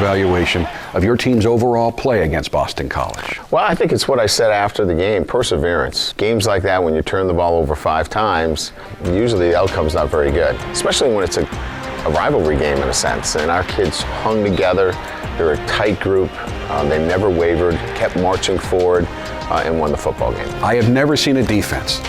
evaluation of your team's overall play against Boston College? Well, I think it's what I said after the game, perseverance. Games like that, when you turn the ball over 5 times, usually the outcome's not very good, especially when it's a rivalry game in a sense. And our kids hung together. They're a tight group. They never wavered, kept marching forward, and won the football game. I have never seen a defense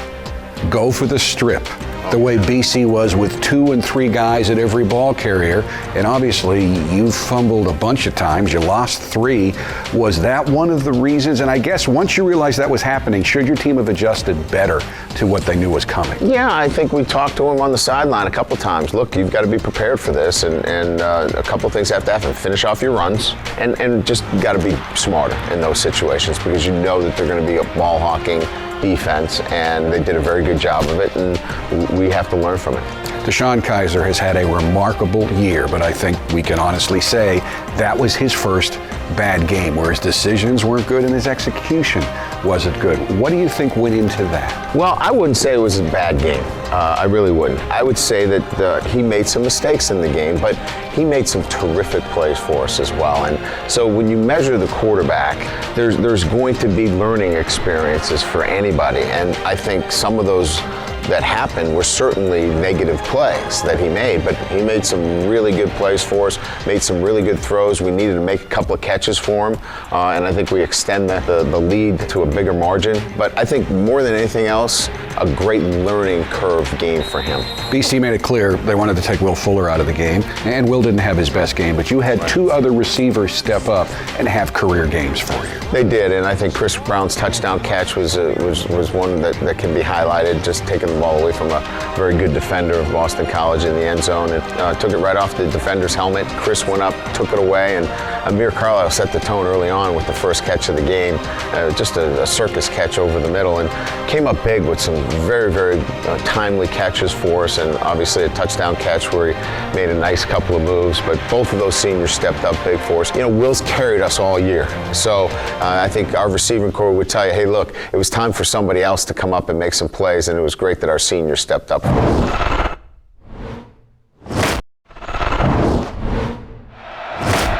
go for the strip the way BC was with 2 and 3 guys at every ball carrier. And obviously you fumbled a bunch of times. You lost 3. Was that one of the reasons? And I guess once you realized that was happening, should your team have adjusted better to what they knew was coming? Yeah, I think we talked to him on the sideline a couple times. Look, you've got to be prepared for this, and a couple things have to happen. Finish off your runs, and just got to be smarter in those situations, because you know that they're going to be a ball hawking defense, and they did a very good job of it, and we have to learn from it. DeShone Kizer has had a remarkable year, but I think we can honestly say that was his first bad game, where his decisions weren't good and his execution wasn't good. What do you think went into that? Well, I wouldn't say it was a bad game. I really wouldn't. I would say that he made some mistakes in the game, but he made some terrific plays for us as well. And so when you measure the quarterback, there's going to be learning experiences for anybody. And I think some of those that happened were certainly negative plays that he made, but he made some really good plays for us, made some really good throws. We needed to make a couple of catches for him, and I think we extend the lead to a bigger margin. But I think more than anything else, a great learning curve game for him. BC made it clear they wanted to take Will Fuller out of the game, and Will didn't have his best game, but you had 2 other receivers step up and have career games for you. They did, and I think Chris Brown's touchdown catch was one that can be highlighted, just taking the ball away from a very good defender of Boston College in the end zone, and took it right off the defender's helmet. Chris went up, took it away, and Amir Carlisle set the tone early on with the first catch of the game, just a circus catch over the middle, and came up big with some very, very timely catches for us, and obviously a touchdown catch where he made a nice couple of moves, but both of those seniors stepped up big for us. You know, Will's carried us all year, so I think our receiving corps would tell you, hey, look, it was time for somebody else to come up and make some plays, and it was great that our seniors stepped up for us.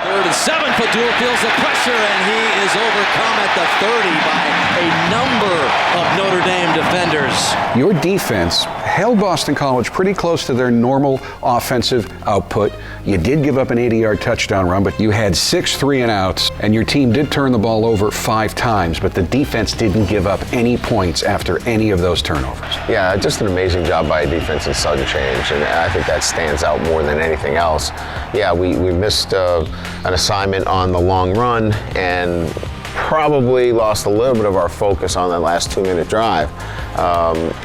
3rd and 7. Fadul feels the pressure, and he is overcome at the 30 by a number of Notre Dame defenders. Your defense held Boston College pretty close to their normal offensive output. You did give up an 80-yard touchdown run, but you had 6 3-and-outs, and your team did turn the ball over 5 times, but the defense didn't give up any points after any of those turnovers. Yeah, just an amazing job by a defense in sudden change, and I think that stands out more than anything else. Yeah, we missed an assignment on the long run, and probably lost a little bit of our focus on that last 2-minute drive,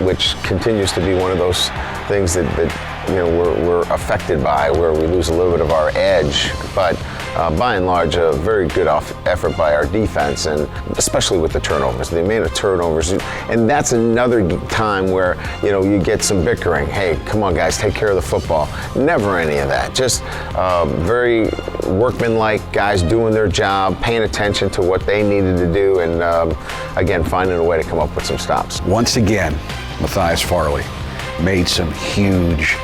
which continues to be one of those things that you know we're affected by, where we lose a little bit of our edge. But by and large, a very good effort by our defense, and especially with the turnovers, the amount of turnovers. And that's another time where, you know, you get some bickering. Hey, come on, guys, take care of the football. Never any of that. Just very workmanlike guys doing their job, paying attention to what they needed to do, and again, finding a way to come up with some stops. Once again, Matthias Farley made some huge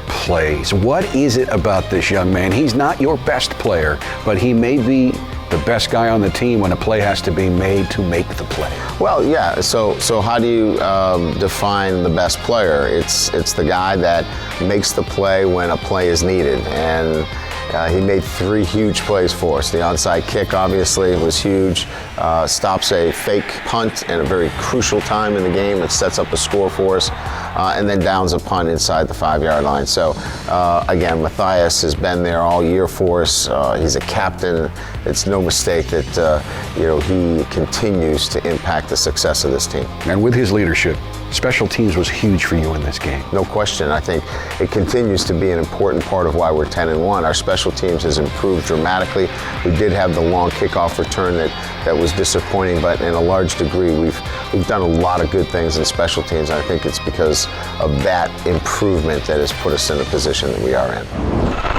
plays. What is it about this young man? He's not your best player, but he may be the best guy on the team when a play has to be made to make the play. Well, yeah, so how do you define the best player? It's the guy that makes the play when a play is needed, and he made 3 huge plays for us. The onside kick, obviously, was huge. Stops a fake punt at a very crucial time in the game. It sets up a score for us, and then downs a punt inside the 5-yard line. So, again, Matthias has been there all year for us. He's a captain. It's no mistake that he continues to impact the success of this team. And with his leadership, special teams was huge for you in this game. No question. I think it continues to be an important part of why we're 10-1. Our special teams has improved dramatically. We did have the long kickoff return that was disappointing, but in a large degree, we've done a lot of good things in special teams. I think it's because of that improvement that has put us in the position that we are in.